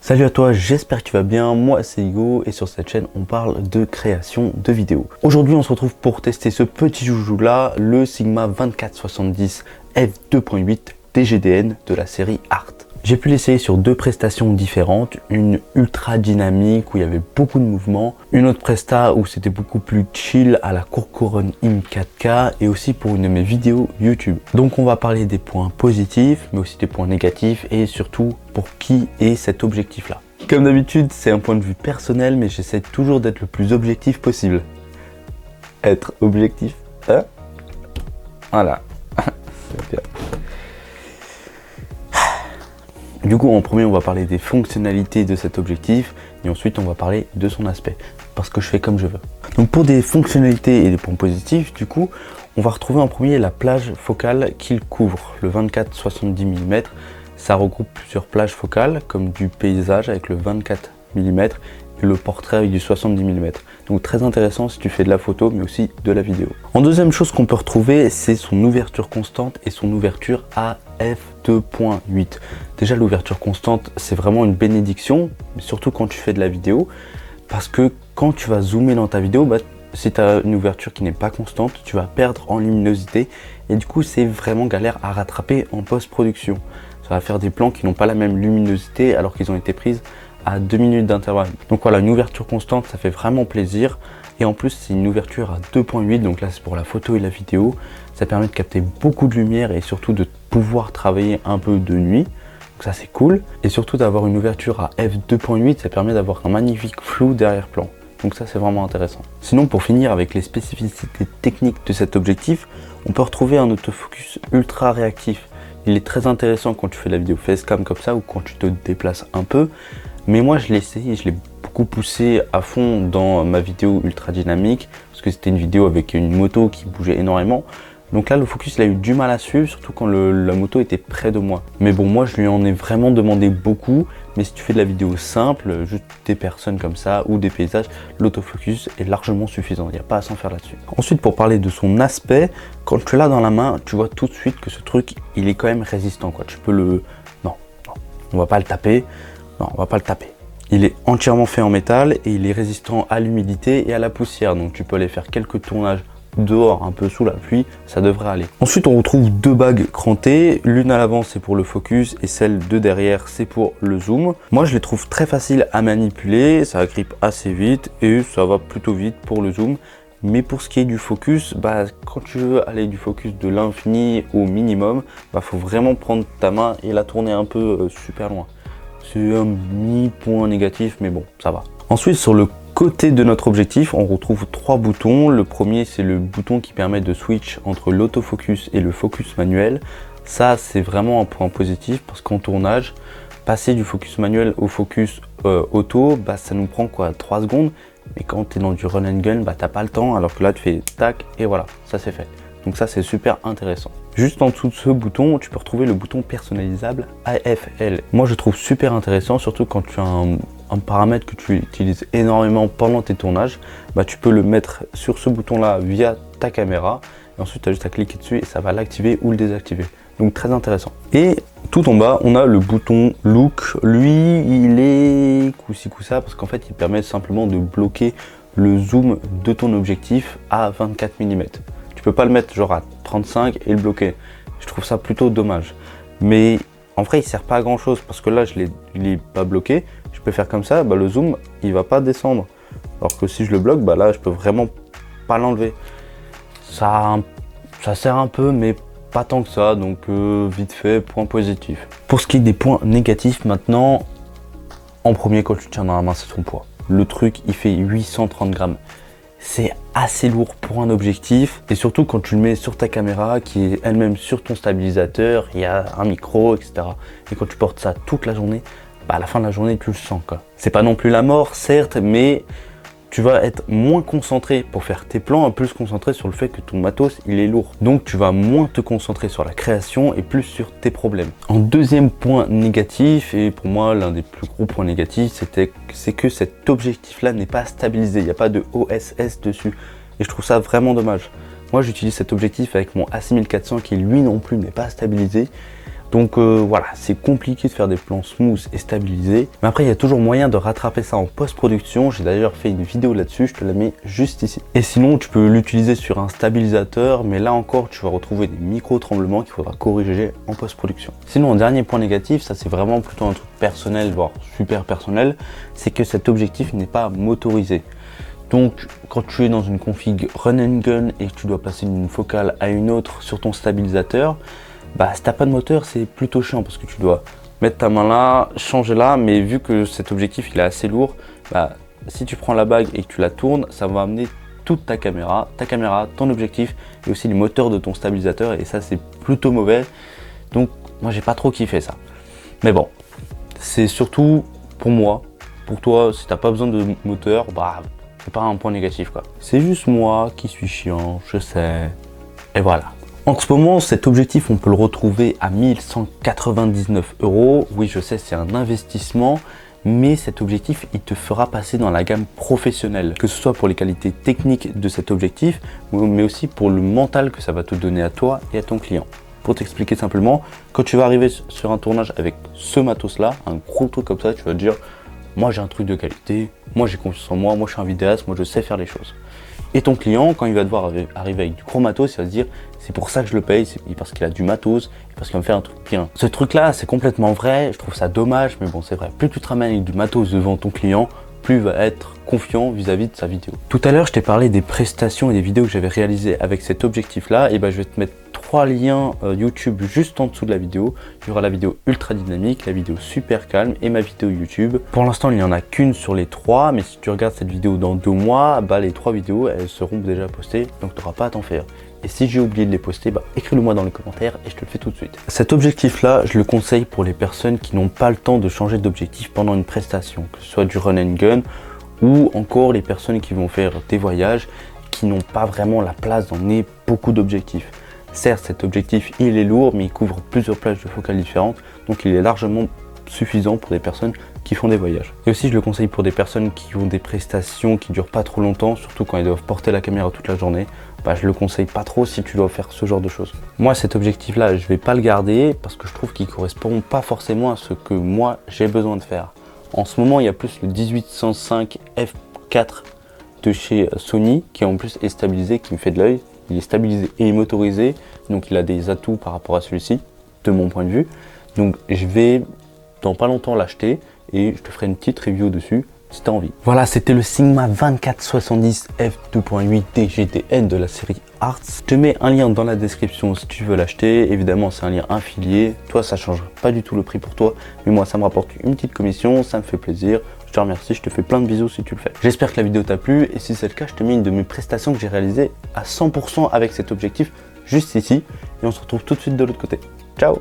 Salut à toi, j'espère que tu vas bien, moi c'est Hugo et sur cette chaîne on parle de création de vidéos. Aujourd'hui on se retrouve pour tester ce petit joujou là, le Sigma 2470 f2.8 DGDN de la série Art. J'ai pu l'essayer sur deux prestations différentes, une ultra dynamique où il y avait beaucoup de mouvements, une autre presta où c'était beaucoup plus chill à la Courcouronne in 4K et aussi pour une de mes vidéos YouTube. Donc on va parler des points positifs mais aussi des points négatifs et surtout pour qui est cet objectif là. Comme d'habitude c'est un point de vue personnel mais j'essaie toujours d'être le plus objectif possible. Être objectif, hein? Voilà. C'est bien. Du coup, en premier, on va parler des fonctionnalités de cet objectif et ensuite, on va parler de son aspect parce que je fais comme je veux. Donc, pour des fonctionnalités et des points positifs, du coup, on va retrouver en premier la plage focale qu'il couvre. Le 24-70 mm, ça regroupe plusieurs plages focales comme du paysage avec le 24 mm et le portrait avec du 70 mm. Donc très intéressant si tu fais de la photo mais aussi de la vidéo. En deuxième chose qu'on peut retrouver, c'est son ouverture constante et son ouverture à f2.8. Déjà l'ouverture constante c'est vraiment une bénédiction, surtout quand tu fais de la vidéo, parce que quand tu vas zoomer dans ta vidéo, si tu as une ouverture qui n'est pas constante, tu vas perdre en luminosité et du coup c'est vraiment galère à rattraper en post-production. Ça va faire des plans qui n'ont pas la même luminosité alors qu'ils ont été prises à 2 minutes d'intervalle. Donc voilà, une ouverture constante, ça fait vraiment plaisir. Et en plus, c'est une ouverture à 2.8, donc là c'est pour la photo et la vidéo. Ça permet de capter beaucoup de lumière et surtout de pouvoir travailler un peu de nuit. Donc ça c'est cool. Et surtout d'avoir une ouverture à f2.8, ça permet d'avoir un magnifique flou derrière-plan. Donc ça c'est vraiment intéressant. Sinon pour finir avec les spécificités techniques de cet objectif, on peut retrouver un autofocus ultra réactif. Il est très intéressant quand tu fais la vidéo facecam comme ça ou quand tu te déplaces un peu. Mais moi je l'ai essayé, je l'ai beaucoup poussé à fond dans ma vidéo ultra dynamique parce que c'était une vidéo avec une moto qui bougeait énormément. Donc là le focus il a eu du mal à suivre, surtout quand la moto était près de moi. Mais bon, moi je lui en ai vraiment demandé beaucoup. Mais si tu fais de la vidéo simple, juste des personnes comme ça ou des paysages, l'autofocus est largement suffisant, il n'y a pas à s'en faire là-dessus. Ensuite pour parler de son aspect, quand tu l'as dans la main, tu vois tout de suite que ce truc il est quand même résistant quoi. Tu peux le... Non, on va pas le taper. Non, on va pas le taper. Il est entièrement fait en métal et il est résistant à l'humidité et à la poussière. Donc tu peux aller faire quelques tournages dehors, un peu sous la pluie, ça devrait aller. Ensuite, on retrouve deux bagues crantées. L'une à l'avant, c'est pour le focus et celle de derrière, c'est pour le zoom. Moi, je les trouve très faciles à manipuler. Ça agrippe assez vite et ça va plutôt vite pour le zoom. Mais pour ce qui est du focus, quand tu veux aller du focus de l'infini au minimum, faut vraiment prendre ta main et la tourner un peu super loin. C'est un mini point négatif, mais bon, ça va. Ensuite, sur le côté de notre objectif, on retrouve trois boutons. Le premier, c'est le bouton qui permet de switch entre l'autofocus et le focus manuel. Ça, c'est vraiment un point positif parce qu'en tournage, passer du focus manuel au focus auto, ça nous prend quoi, 3 secondes. Mais quand tu es dans du run and gun, t'as pas le temps, alors que là, tu fais tac et voilà, ça c'est fait. Donc ça, c'est super intéressant. Juste en dessous de ce bouton, tu peux retrouver le bouton personnalisable AFL. Moi, je trouve super intéressant, surtout quand tu as un paramètre que tu utilises énormément pendant tes tournages. Tu peux le mettre sur ce bouton-là via ta caméra. Et ensuite, tu as juste à cliquer dessus et ça va l'activer ou le désactiver. Donc, très intéressant. Et tout en bas, on a le bouton Look. Lui, il est coup-ci, coup-ça, parce qu'en fait, il permet simplement de bloquer le zoom de ton objectif à 24 mm. Tu peux pas le mettre genre à 35 et le bloquer. Je trouve ça plutôt dommage. Mais en vrai, il sert pas à grand chose parce que là, je l'ai pas bloqué. Je peux faire comme ça, le zoom, il va pas descendre. Alors que si je le bloque, là, je peux vraiment pas l'enlever. Ça sert un peu, mais pas tant que ça. Donc, vite fait, point positif. Pour ce qui est des points négatifs maintenant, en premier, quand tu tiens dans la main, c'est son poids. Le truc, il fait 830 grammes. C'est assez lourd pour un objectif et surtout quand tu le mets sur ta caméra qui est elle-même sur ton stabilisateur, il y a un micro, etc. Et quand tu portes ça toute la journée, à la fin de la journée tu le sens quoi. C'est pas non plus la mort certes, mais tu vas être moins concentré pour faire tes plans, plus concentré sur le fait que ton matos il est lourd. Donc tu vas moins te concentrer sur la création et plus sur tes problèmes. En deuxième point négatif, et pour moi l'un des plus gros points négatifs, c'est que cet objectif là n'est pas stabilisé, il n'y a pas de OSS dessus. Et je trouve ça vraiment dommage. Moi j'utilise cet objectif avec mon A6400 qui lui non plus n'est pas stabilisé. Donc voilà, c'est compliqué de faire des plans smooth et stabilisés. Mais après, il y a toujours moyen de rattraper ça en post-production. J'ai d'ailleurs fait une vidéo là-dessus, je te la mets juste ici. Et sinon, tu peux l'utiliser sur un stabilisateur, mais là encore, tu vas retrouver des micro-tremblements qu'il faudra corriger en post-production. Sinon, un dernier point négatif, ça c'est vraiment plutôt un truc personnel, voire super personnel, c'est que cet objectif n'est pas motorisé. Donc, quand tu es dans une config run and gun et que tu dois passer d'une focale à une autre sur ton stabilisateur, bah si t'as pas de moteur, c'est plutôt chiant parce que tu dois mettre ta main là, changer là, mais vu que cet objectif il est assez lourd, bah si tu prends la bague et que tu la tournes, ça va amener toute ta caméra, ton objectif et aussi les moteurs de ton stabilisateur, et ça c'est plutôt mauvais. Donc moi j'ai pas trop kiffé ça. Mais bon, c'est surtout pour moi. Pour toi, si t'as pas besoin de moteur, bah c'est pas un point négatif quoi. C'est juste moi qui suis chiant, je sais. Et voilà. En ce moment, cet objectif, on peut le retrouver à 1199 €. Oui, je sais, c'est un investissement, mais cet objectif, il te fera passer dans la gamme professionnelle, que ce soit pour les qualités techniques de cet objectif, mais aussi pour le mental que ça va te donner à toi et à ton client. Pour t'expliquer simplement, quand tu vas arriver sur un tournage avec ce matos-là, un gros truc comme ça, tu vas te dire, moi j'ai un truc de qualité, moi j'ai confiance en moi, moi je suis un vidéaste, moi je sais faire les choses. Et ton client, quand il va devoir arriver avec du gros matos, il va se dire c'est pour ça que je le paye, c'est parce qu'il a du matos et parce qu'il va me faire un truc bien. Ce truc là, c'est complètement vrai, je trouve ça dommage, mais bon, c'est vrai. Plus tu te ramènes avec du matos devant ton client, plus il va être confiant vis-à-vis de sa vidéo. Tout à l'heure, je t'ai parlé des prestations et des vidéos que j'avais réalisées avec cet objectif là, et ben je vais te mettre 3 liens YouTube juste en dessous de la vidéo. Il y aura la vidéo ultra dynamique, la vidéo super calme et ma vidéo YouTube. Pour l'instant, il n'y en a qu'une sur les 3, mais si tu regardes cette vidéo dans 2 mois, bah, les 3 vidéos, elles seront déjà postées, donc tu n'auras pas à t'en faire. Et si j'ai oublié de les poster, bah, écris-le moi dans les commentaires et je te le fais tout de suite. Cet objectif-là, je le conseille pour les personnes qui n'ont pas le temps de changer d'objectif pendant une prestation, que ce soit du run and gun ou encore les personnes qui vont faire des voyages, qui n'ont pas vraiment la place d'emmener beaucoup d'objectifs. Certes, cet objectif, il est lourd, mais il couvre plusieurs plages de focales différentes, donc il est largement suffisant pour des personnes qui font des voyages. Et aussi, je le conseille pour des personnes qui ont des prestations qui durent pas trop longtemps, surtout quand ils doivent porter la caméra toute la journée. Bah, je le conseille pas trop si tu dois faire ce genre de choses. Moi, cet objectif-là, je vais pas le garder parce que je trouve qu'il correspond pas forcément à ce que moi j'ai besoin de faire. En ce moment, il y a plus le 1805 f4 de chez Sony qui en plus est stabilisé, qui me fait de l'œil. Il est stabilisé et motorisé, donc il a des atouts par rapport à celui-ci, de mon point de vue. Donc je vais dans pas longtemps l'acheter et je te ferai une petite review dessus si tu as envie. Voilà, c'était le Sigma 2470 f2.8 DGTN de la série Arts. Je te mets un lien dans la description si tu veux l'acheter. Évidemment, c'est un lien affilié. Toi, ça ne change pas du tout le prix pour toi, mais moi, ça me rapporte une petite commission, ça me fait plaisir. Je te remercie, je te fais plein de bisous si tu le fais. J'espère que la vidéo t'a plu et si c'est le cas, je te mets une de mes prestations que j'ai réalisées à 100% avec cet objectif juste ici et on se retrouve tout de suite de l'autre côté. Ciao!